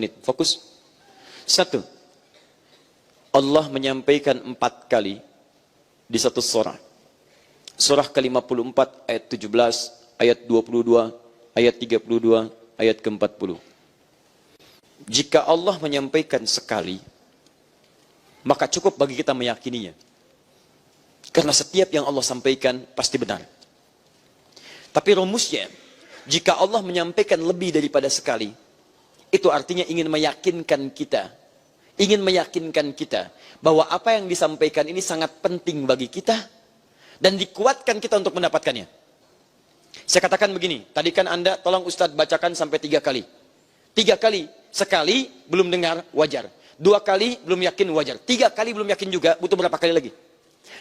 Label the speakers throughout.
Speaker 1: menit. Fokus. 1. Allah menyampaikan 4 kali di satu surah. Surah ke-54 ayat 17, ayat 22, ayat 32, ayat ke-40. Jika Allah menyampaikan sekali, maka cukup bagi kita meyakininya. Karena setiap yang Allah sampaikan pasti benar. Tapi rumusnya, jika Allah menyampaikan lebih daripada sekali, itu artinya ingin meyakinkan kita. Ingin meyakinkan kita bahwa apa yang disampaikan ini sangat penting bagi kita dan dikuatkan kita untuk mendapatkannya. Saya katakan begini, tadi kan Anda tolong Ustadz bacakan sampai 3 kali. 3 kali, sekali belum dengar, wajar. 2 kali belum yakin, wajar. 3 kali belum yakin juga, butuh berapa kali lagi?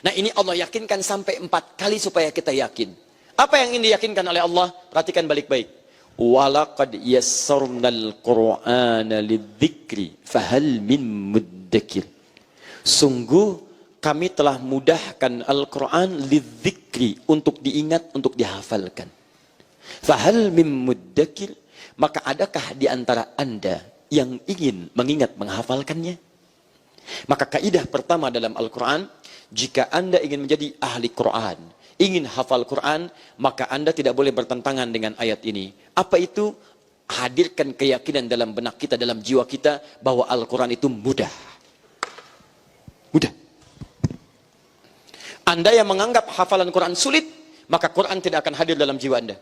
Speaker 1: Nah ini Allah yakinkan sampai 4 kali supaya kita yakin. Apa yang ingin diyakinkan oleh Allah? Perhatikan baik-baik. Walaqad yassarnal Qur'ana lidzikri fahal min muddakir. Sungguh kami telah mudahkan Al-Quran lidzikri, untuk diingat, untuk dihafalkan. Fahal min muddakir, maka adakah di antara Anda yang ingin mengingat menghafalkannya? Maka kaidah pertama dalam Al-Quran, jika Anda ingin menjadi ahli Quran, ingin hafal Quran, maka Anda tidak boleh bertentangan dengan ayat ini. Apa itu? Hadirkan keyakinan dalam benak kita, dalam jiwa kita, bahwa Al-Quran itu mudah. Mudah. Anda yang menganggap hafalan Quran sulit, maka Quran tidak akan hadir dalam jiwa Anda.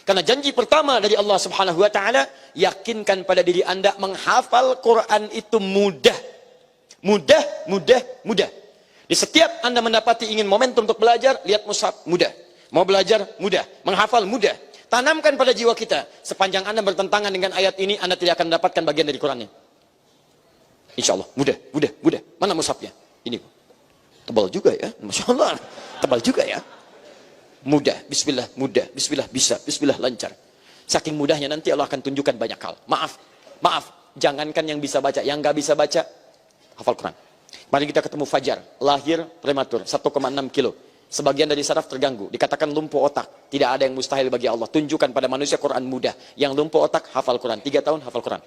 Speaker 1: Karena janji pertama dari Allah Subhanahu wa Ta'ala, yakinkan pada diri Anda menghafal Quran itu mudah. Mudah, mudah, mudah. Di setiap Anda mendapati ingin momentum untuk belajar, lihat mushaf, mudah. Mau belajar, mudah. Menghafal, mudah. Tanamkan pada jiwa kita. Sepanjang Anda bertentangan dengan ayat ini, Anda tidak akan mendapatkan bagian dari Qurannya. Insya Allah, mudah, mudah, mudah. Mana mushafnya? Ini. Tebal juga ya. Masya Allah. Tebal juga ya. Mudah, bismillah, mudah. Bismillah, bisa. Bismillah, lancar. Saking mudahnya nanti Allah akan tunjukkan banyak hal. Maaf. Jangankan yang bisa baca. Yang nggak bisa baca, hafal Quran. Mari kita ketemu Fajar, lahir prematur, 1,6 kilo. Sebagian dari saraf terganggu, dikatakan lumpuh otak. Tidak ada yang mustahil bagi Allah. Tunjukkan pada manusia Quran mudah. Yang lumpuh otak, hafal Quran. 3 tahun, hafal Quran.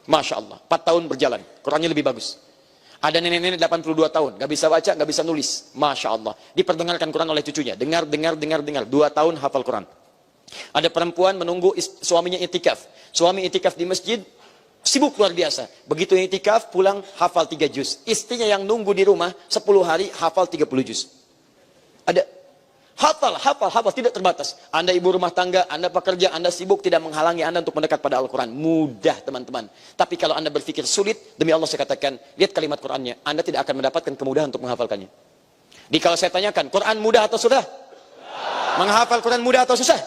Speaker 1: Masya Allah, 4 tahun berjalan, Qurannya lebih bagus. Ada nenek-nenek 82 tahun, gak bisa baca, gak bisa nulis. Masya Allah, diperdengarkan Quran oleh cucunya. Dengar. 2 tahun hafal Quran. Ada perempuan menunggu suaminya itikaf. Suami itikaf di masjid, sibuk luar biasa. Begitu itikaf, pulang hafal 3 juz. Istrinya yang nunggu di rumah 10 hari hafal 30 juz. Ada hafal, tidak terbatas. Anda ibu rumah tangga, Anda pekerja, Anda sibuk, tidak menghalangi Anda untuk mendekat pada Al-Quran. Mudah teman-teman. Tapi kalau Anda berpikir sulit, demi Allah saya katakan, lihat kalimat Qurannya, Anda tidak akan mendapatkan kemudahan untuk menghafalkannya. Jadi kalau saya tanyakan, Quran mudah atau susah? Menghafal Quran mudah atau susah?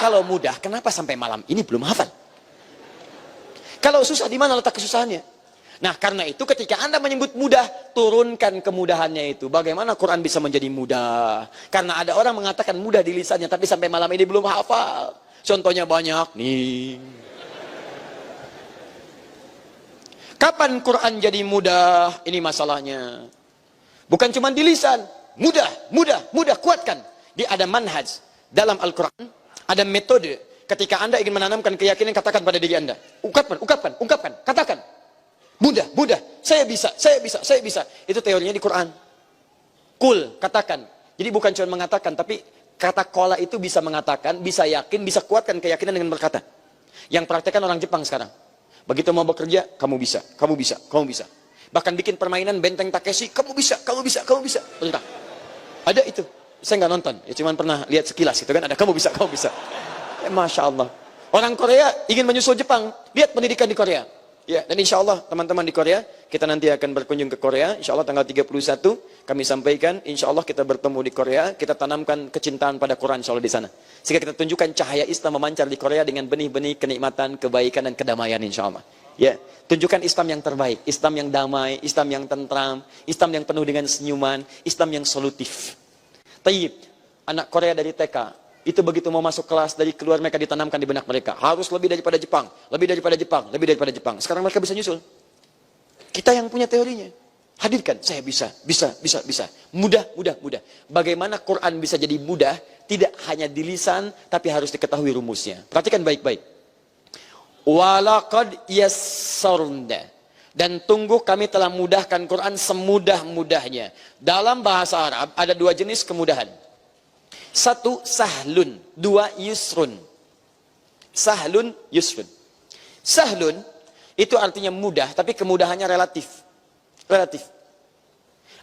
Speaker 1: Kalau mudah, kenapa sampai malam ini belum hafal? Kalau susah, di mana letak kesusahannya? Nah, karena itu ketika Anda menyebut mudah, turunkan kemudahannya itu. Bagaimana Quran bisa menjadi mudah? Karena ada orang mengatakan mudah di lisannya, tapi sampai malam ini belum hafal. Contohnya banyak nih. Kapan Quran jadi mudah? Ini masalahnya. Bukan cuma di lisan. Mudah, kuatkan. Dia ada manhaj. Dalam Al-Quran, ada metode. Ketika Anda ingin menanamkan keyakinan, katakan pada diri Anda. Ungkapkan, katakan. Mudah, saya bisa. Itu teorinya di Quran. Kul, katakan. Jadi bukan cuma mengatakan, tapi kata kola itu bisa mengatakan, bisa yakin, bisa kuatkan keyakinan dengan berkata. Yang praktekkan orang Jepang sekarang. Begitu mau bekerja, kamu bisa. Bahkan bikin permainan benteng Takeshi, kamu bisa. Betul. Ada itu. Saya nggak nonton, ya cuman pernah lihat sekilas gitu kan, ada kamu bisa. Masya Allah. Orang Korea ingin menyusul Jepang, lihat pendidikan di Korea. Ya, dan insya Allah teman-teman di Korea, kita nanti akan berkunjung ke Korea. Insya Allah tanggal 31 kami sampaikan, insya Allah kita bertemu di Korea, kita tanamkan kecintaan pada Quran insya Allah di sana. Sehingga kita tunjukkan cahaya Islam memancar di Korea dengan benih-benih kenikmatan, kebaikan dan kedamaian insya Allah. Ya, tunjukkan Islam yang terbaik, Islam yang damai, Islam yang tentram, Islam yang penuh dengan senyuman, Islam yang solutif. Tayyib, anak Korea dari TK, itu begitu mau masuk kelas, dari keluar mereka ditanamkan di benak mereka. Harus lebih daripada Jepang. Sekarang mereka bisa nyusul. Kita yang punya teorinya. Hadirkan, saya bisa. Mudah. Bagaimana Quran bisa jadi mudah? Tidak hanya di lisan, tapi harus diketahui rumusnya. Perhatikan baik-baik. Walaqad yassarna. Dan tunggu kami telah mudahkan Quran semudah-mudahnya. Dalam bahasa Arab ada dua jenis kemudahan. Satu sahlun, dua yusrun. Sahlun, yusrun. Sahlun itu artinya mudah, tapi kemudahannya relatif. Relatif.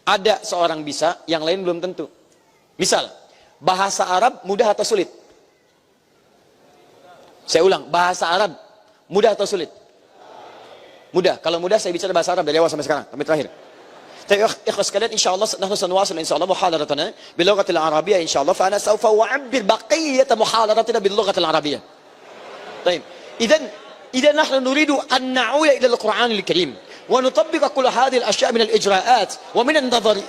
Speaker 1: Ada seorang bisa, yang lain belum tentu. Misal, bahasa Arab mudah atau sulit? Saya ulang, bahasa Arab mudah atau sulit? Mudah. Kalau mudah saya bicara bahasa Arab dari awal sampai sekarang, sampai terakhir. Tapi ikhlas sekalian, insyaallah nahnu sanwasil insyaallah muhadaratana bil lughatil arabiyyah insyaallah fa ana sawfa u'abbir baqiyat muhadaratina bil lughatil arabiyyah. Baik. Idan nahnu nuridu an na'uda ila al-Qur'an al-Karim wa nutabbiq kull hadhihi al-ashya' min al-ijra'at wa min an-nadhari.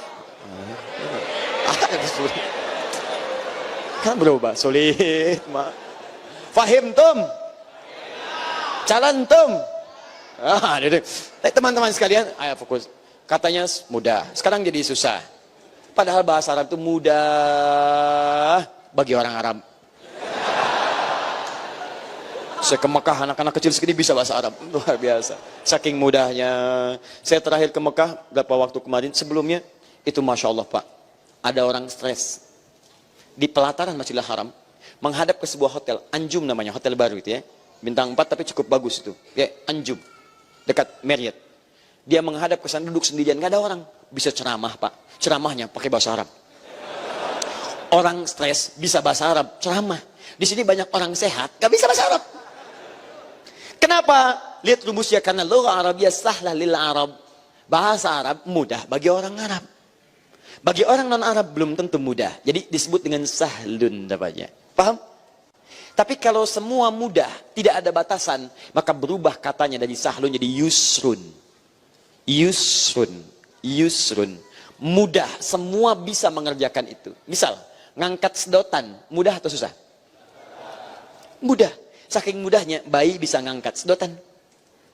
Speaker 1: Kan berubah sulit, ma. Fahimtum? Calantum? Teman-teman sekalian, ayo fokus. Katanya mudah, sekarang jadi susah. Padahal bahasa Arab itu mudah bagi orang Arab. Saya ke Mekah, anak-anak kecil segini bisa bahasa Arab, luar biasa. Saking mudahnya. Saya terakhir ke Mekah beberapa waktu kemarin. Sebelumnya itu masya Allah Pak, ada orang stres di pelataran Masjidil Haram, menghadap ke sebuah hotel, Anjum namanya, hotel baru itu ya, bintang 4 tapi cukup bagus itu, ya Anjum. Dekat Marriott. Dia menghadap ke sana, duduk sendirian, nggak ada orang. Bisa ceramah Pak, ceramahnya pakai bahasa Arab. Orang stres bisa bahasa Arab, ceramah. Di sini banyak orang sehat, nggak bisa bahasa Arab. Kenapa? Lihat rumusnya, karena lugha Arabiyyah sahlah lil Arab. Bahasa Arab mudah bagi orang Arab. Bagi orang non-Arab belum tentu mudah. Jadi disebut dengan sahlun namanya. Paham? Tapi kalau semua mudah, tidak ada batasan, maka berubah katanya dari sahlun jadi yusrun. Yusrun. Yusrun. Mudah, semua bisa mengerjakan itu. Misal, ngangkat sedotan, mudah atau susah? Mudah. Saking mudahnya, bayi bisa ngangkat sedotan.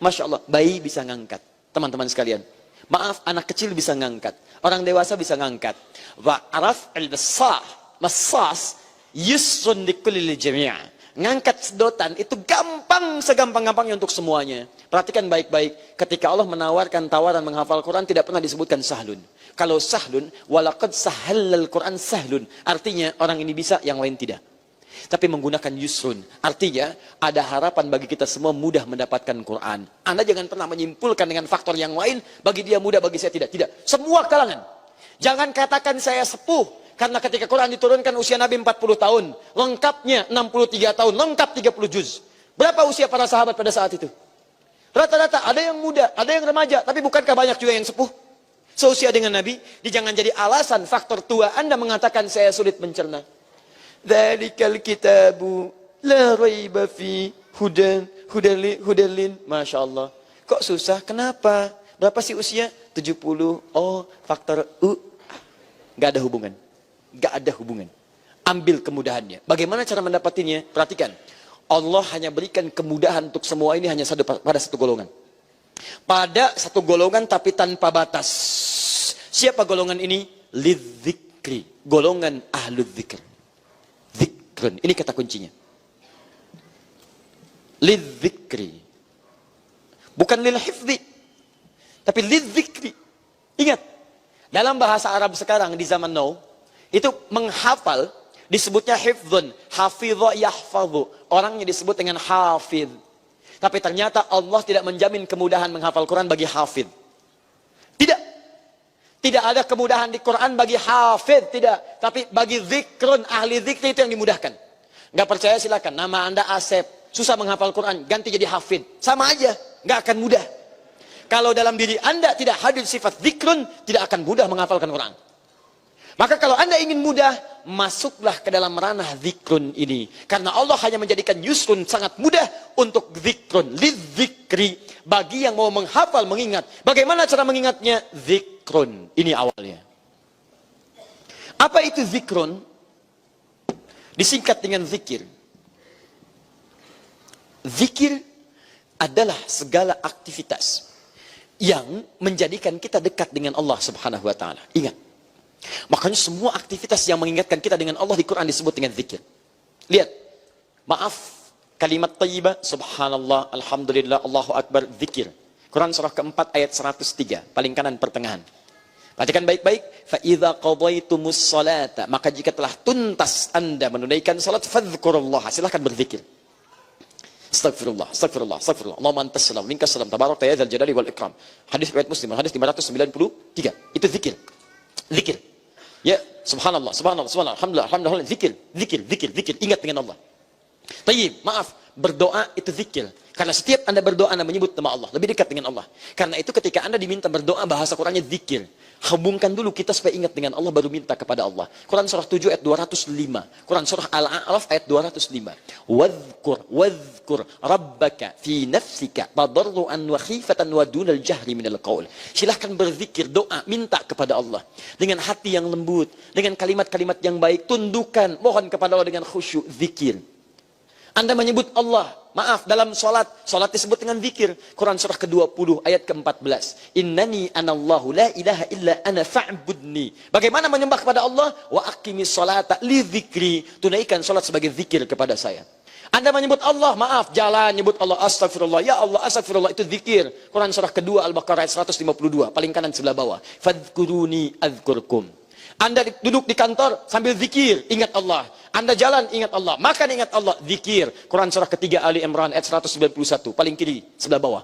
Speaker 1: Masya Allah, bayi bisa ngangkat. Teman-teman sekalian. Maaf, anak kecil bisa ngangkat. Orang dewasa bisa ngangkat. Wa'araf al-basah. Masas, yusrun likulli jami'ah. Ngangkat sedotan itu gampang, segampang-gampangnya untuk semuanya. Perhatikan baik-baik, ketika Allah menawarkan tawaran menghafal Quran tidak pernah disebutkan sahlun. Kalau sahlun, walaqad sahhalal Quran sahlun, artinya orang ini bisa, yang lain tidak. Tapi menggunakan yusrun, artinya ada harapan bagi kita semua mudah mendapatkan Quran. Anda jangan pernah menyimpulkan dengan faktor yang lain, bagi dia mudah, bagi saya tidak. Tidak, semua kalangan. Jangan katakan saya sepuh. Karena ketika Quran diturunkan usia Nabi 40 tahun. Lengkapnya 63 tahun. Lengkap 30 juz. Berapa usia para sahabat pada saat itu? Rata-rata ada yang muda, ada yang remaja. Tapi bukankah banyak juga yang sepuh? Seusia dengan Nabi. Jangan jadi alasan faktor tua Anda mengatakan saya sulit mencerna. Dzalikal kitabu la raiba fi hudalin. Masya Allah. Kok susah? Kenapa? Berapa sih usia? 70. Oh, faktor U. Gak ada hubungan. Gak ada hubungan. Ambil kemudahannya. Bagaimana cara mendapatinya? Perhatikan. Allah hanya berikan kemudahan untuk semua ini hanya pada satu golongan. Pada satu golongan tapi tanpa batas. Siapa golongan ini? Lidzikri. Golongan ahlul dzikr. Zikrun. Ini kata kuncinya. Lidzikri. Bukan lil hifzi. Tapi lidzikri. Ingat. Dalam bahasa Arab sekarang di zaman now, itu menghafal disebutnya hifdzun, hafidha yahfadhu. Orangnya disebut dengan hafidh. Tapi ternyata Allah tidak menjamin kemudahan menghafal Quran bagi hafidh. Tidak. Tidak ada kemudahan di Quran bagi hafidh, tidak. Tapi bagi zikrun, ahli zikri itu yang dimudahkan. Nggak percaya silakan. Nama Anda Asep, susah menghafal Quran, ganti jadi hafidh. Sama aja, nggak akan mudah. Kalau dalam diri Anda tidak hadir sifat zikrun, tidak akan mudah menghafalkan Quran. Maka kalau Anda ingin mudah, masuklah ke dalam ranah zikrun ini. Karena Allah hanya menjadikan yusrun sangat mudah untuk zikrun. Lidzikri. Bagi yang mau menghafal, mengingat. Bagaimana cara mengingatnya? Zikrun. Ini awalnya. Apa itu zikrun? Disingkat dengan zikir. Zikir adalah segala aktivitas yang menjadikan kita dekat dengan Allah Subhanahu wa taala. Ingat. Makanya semua aktivitas yang mengingatkan kita dengan Allah di Quran disebut dengan zikir. Lihat. Maaf, Kalimat thayyibah, subhanallah, alhamdulillah, Allahu akbar, zikir. Quran surah keempat ayat 103, paling kanan pertengahan. Perhatikan baik-baik. Fa idza qadaitumus salata, maka jika telah tuntas Anda menunaikan salat, fadhkurullah, silakan berzikir. Astagfirullah, astagfirullah, astagfirullah. Allahumma antas salam, minkas salam, tabarakta ya dzal jalali wal ikram. Hadis riwayat Muslim, hadis 593. Itu zikir. Zikir. Ya, subhanallah, subhanallah, subhanallah, alhamdulillah, alhamdulillah, zikir, zikir, zikir, zikir. Ingat dengan Allah. Tayyib, maaf, berdoa itu zikir. Karena setiap Anda berdoa, Anda menyebut nama Allah, lebih dekat dengan Allah. Karena itu ketika Anda diminta berdoa, bahasa Qurannya zikir. Hubungkan dulu kita supaya ingat dengan Allah, baru minta kepada Allah. Quran surah 7 ayat 205. Quran surah Al-A'raf ayat 205. Wadhkur rabbaka fi nafsika tadarruan wa khifatan wa dunal jahri minal qaul. Silahkan berzikir, doa, minta kepada Allah. Dengan hati yang lembut, dengan kalimat-kalimat yang baik, tundukkan, mohon kepada Allah dengan khusyuk, zikir. Anda menyebut Allah, maaf, dalam salat disebut dengan zikir. Quran surah ke-20 ayat ke-14. Innani anallahu la ilaha illa ana fa'budni. Bagaimana menyembah kepada Allah? Wa aqimis salata li dzikri. Tunaikan salat sebagai zikir kepada saya. Anda menyebut Allah, maaf, jalan nyebut Allah, astagfirullah, ya Allah, astagfirullah, itu zikir. Quran surah kedua Al-Baqarah ayat 152, paling kanan sebelah bawah. Fadhkuruni adzkurkum. Anda duduk di kantor sambil zikir, ingat Allah. Anda jalan, ingat Allah. Makan, ingat Allah, zikir. Quran surah ketiga Ali Imran ayat 191, paling kiri sebelah bawah.